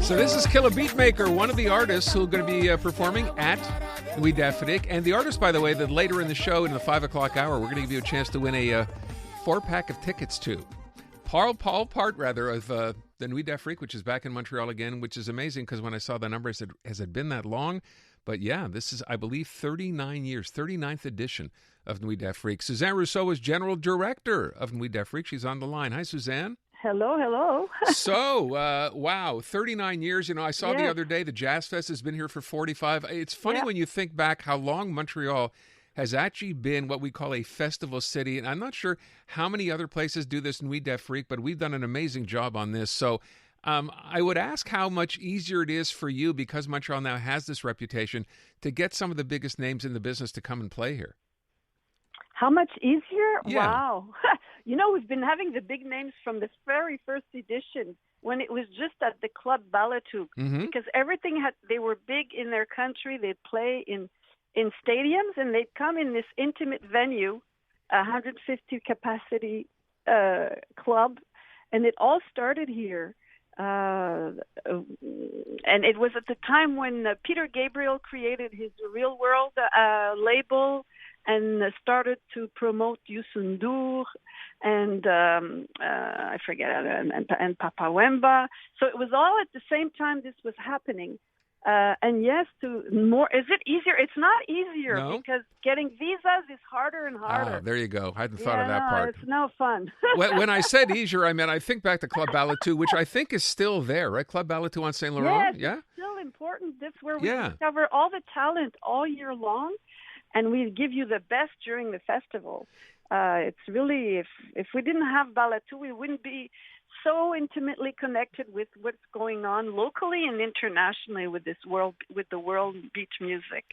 So this is Killer Beatmaker, one of the artists who are going to be performing at Nuits D'Afrique. And the artist, by the way, that later in the show, in the 5 o'clock hour, we're going to give you a chance to win a 4-pack of tickets to. Paul part, rather, of the Nuits D'Afrique, which is back in Montreal again, which is amazing because when I saw the number, I said, has it been that long? But yeah, this is, I believe, 39 years, 39th edition of Nuits D'Afrique. Suzanne Rousseau is General Director of Nuits D'Afrique. She's on the line. Hi, Suzanne. Hello. So, wow, 39 years. You know, I saw the other day the Jazz Fest has been here for 45. It's funny when you think back how long Montreal has actually been what we call a festival city. And I'm not sure how many other places do this Nuits d'Afrique, but we've done an amazing job on this. So I would ask how much easier it is for you, because Montreal now has this reputation, to get some of the biggest names in the business to come and play here. How much easier? Yeah. Wow. You know, we've been having the big names from this very first edition when it was just at the Club Balatou, because everything they were big in their country. They'd play in stadiums, and they'd come in this intimate venue, 150 capacity club, and it all started here. And it was at the time when Peter Gabriel created his Real World label and started to promote Youssou N'Dour and I forget, and Papa Wemba. So it was all at the same time this was happening. And yes, is it easier? It's not easier because getting visas is harder and harder. Ah, there you go. I hadn't thought of that part. It's no fun. when I said easier, I meant I think back to Club Balatou, which I think is still there, right? Club Balatou on Saint Laurent? Yes, it's still important. That's where we discover all the talent all year long, and we give you the best during the festival. It's really, if we didn't have Balatou, we wouldn't be so intimately connected with what's going on locally and internationally with the world beach music.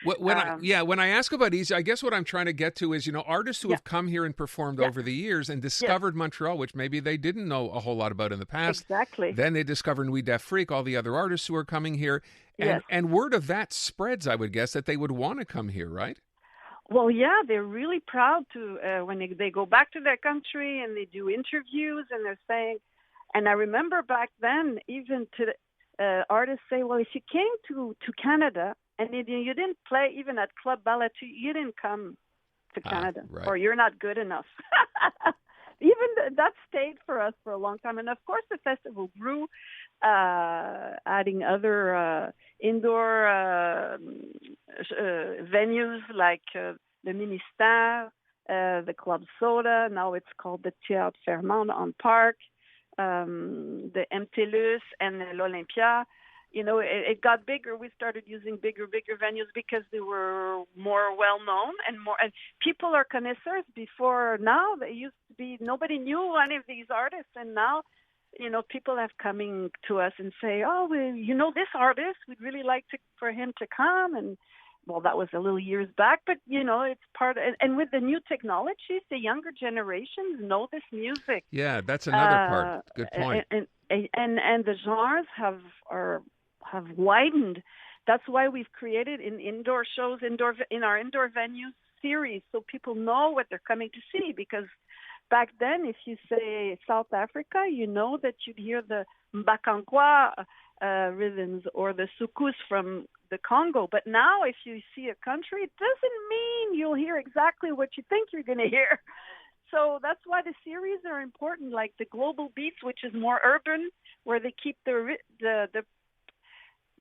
When I ask about easy, I guess what I'm trying to get to is, you know, artists who have come here and performed over the years and discovered Montreal, which maybe they didn't know a whole lot about in the past. Exactly. Then they discover Nuits d'Afrique, all the other artists who are coming here, and word of that spreads, I would guess, that they would want to come here, right? Well, yeah, they're really proud to when they go back to their country and they do interviews and they're saying, and I remember back then even to artists say, well, if you came to Canada and you didn't play even at Club Balatou, you didn't come to Canada, or you're not good enough. Even that stayed for us for a long time. And of course, the festival grew, adding other indoor venues like the Ministère, the Club Soda. Now it's called the Théâtre Fairmont on Park, the MTLUS and l'Olympia. You know, it got bigger. We started using bigger venues because they were more well-known and people are connoisseurs. Before now, they used to be, nobody knew any of these artists. And now, you know, people have coming to us and say, oh, well, you know, this artist, we'd really like for him to come. And well, that was a little years back, but you know, it's and with the new technologies, the younger generations know this music. Yeah, that's another part. Good point. And the genres have widened. That's why we've created indoor shows, in our indoor venues series, so people know what they're coming to see. Because back then, if you say South Africa, you know that you'd hear the Mbakangwa rhythms or the soukous from the Congo. But now, if you see a country, it doesn't mean you'll hear exactly what you think you're going to hear. So that's why the series are important, like the Global Beats, which is more urban, where they keep the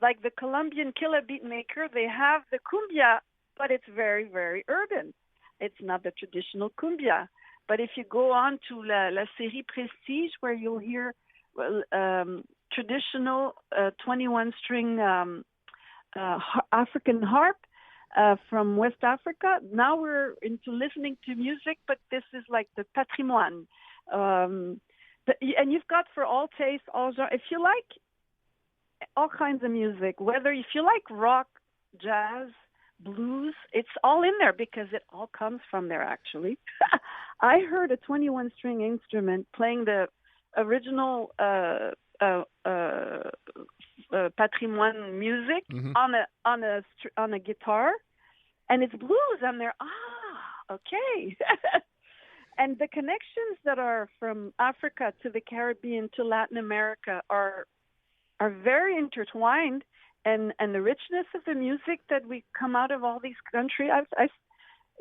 like the Colombian Killer Beatmaker, they have the cumbia, but it's very, very urban. It's not the traditional cumbia. But if you go on to La Série Prestige, where you'll hear traditional 21-string African harp from West Africa. Now we're into listening to music, but this is like the patrimoine. And you've got for all tastes, all genres. If you like all kinds of music, if you like rock, jazz, blues, it's all in there because it all comes from there, actually. I heard a 21-string instrument playing the original patrimoine music on a guitar, and it's blues, and they're okay. And the connections that are from Africa to the Caribbean to Latin America are are very intertwined, and the richness of the music that we come out of all these countries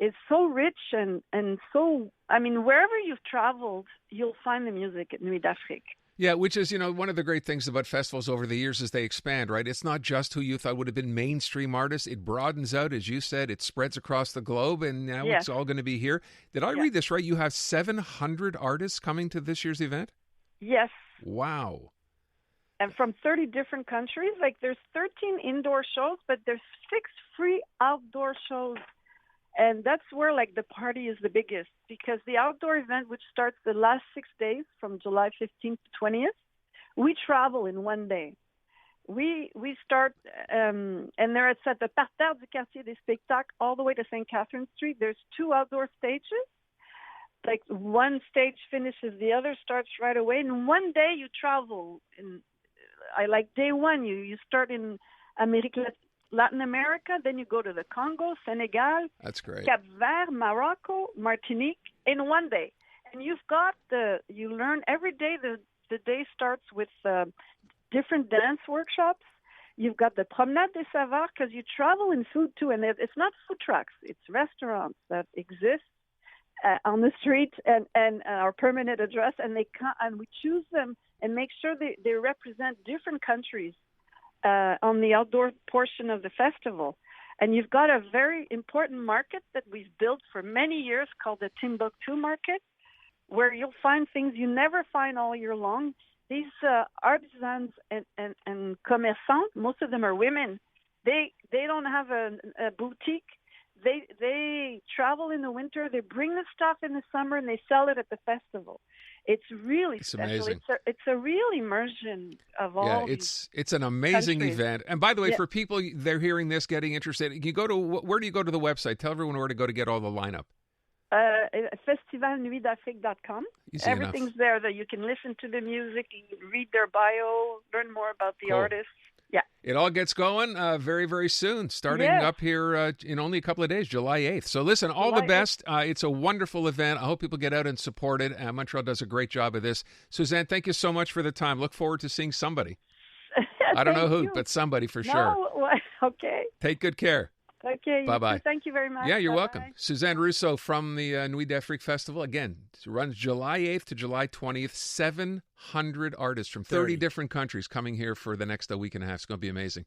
is so rich and so. I mean, wherever you've traveled, you'll find the music at Nuits d'Afrique. Yeah, which is, one of the great things about festivals over the years is they expand, right? It's not just who you thought would have been mainstream artists. It broadens out, as you said. It spreads across the globe, and now it's all going to be here. Did I read this right? You have 700 artists coming to this year's event? Yes. Wow. And from 30 different countries. Like, there's 13 indoor shows, but there's 6 free outdoor shows. And that's where, like, the party is the biggest, because the outdoor event, which starts the last 6 days from July 15th to 20th, we travel in one day. We start, and there it's at the Parterre du Quartier des Spectacles all the way to St. Catherine Street. There's 2 outdoor stages. Like, one stage finishes, the other starts right away. And one day you travel. Day one, you start in Latin America, then you go to the Congo, Senegal, that's great, Cap Vert, Morocco, Martinique in one day. And you learn every day. The day starts with different dance workshops. You've got the Promenade des Savoirs, because you travel in food too. And it's not food trucks, it's restaurants that exist on the street and our permanent address. And we choose them and make sure they represent different countries on the outdoor portion of the festival. And you've got a very important market that we've built for many years called the Timbuktu Market, where you'll find things you never find all year long. These artisans and commerçants, most of them are women. They don't have a boutique. They travel in the winter. They bring the stuff in the summer, and they sell it at the festival. It's really special. Amazing. It's a real immersion of all. Yeah, it's an amazing countries. event. And by the way, for people they're hearing this, getting interested, where do you go to the website? Tell everyone where to go to get all the lineup. Festivalnuitsdafrique.com. Everything's there that you can listen to the music, read their bio, learn more about the artists. Yeah. It all gets going very, very soon, starting up here in only a couple of days, July 8th. So listen, all the best. It's a wonderful event. I hope people get out and support it. Montreal does a great job of this. Suzanne, thank you so much for the time. Look forward to seeing somebody. I don't know who, but somebody for sure. Okay. Take good care. Okay. Bye-bye. Thank you very much. Yeah, you're Bye-bye. welcome. Suzanne Rousseau from the Nuits d'Afrique Festival. Again, it runs July 8th to July 20th. 700 artists from 30 different countries coming here for the next week and a half. It's going to be amazing.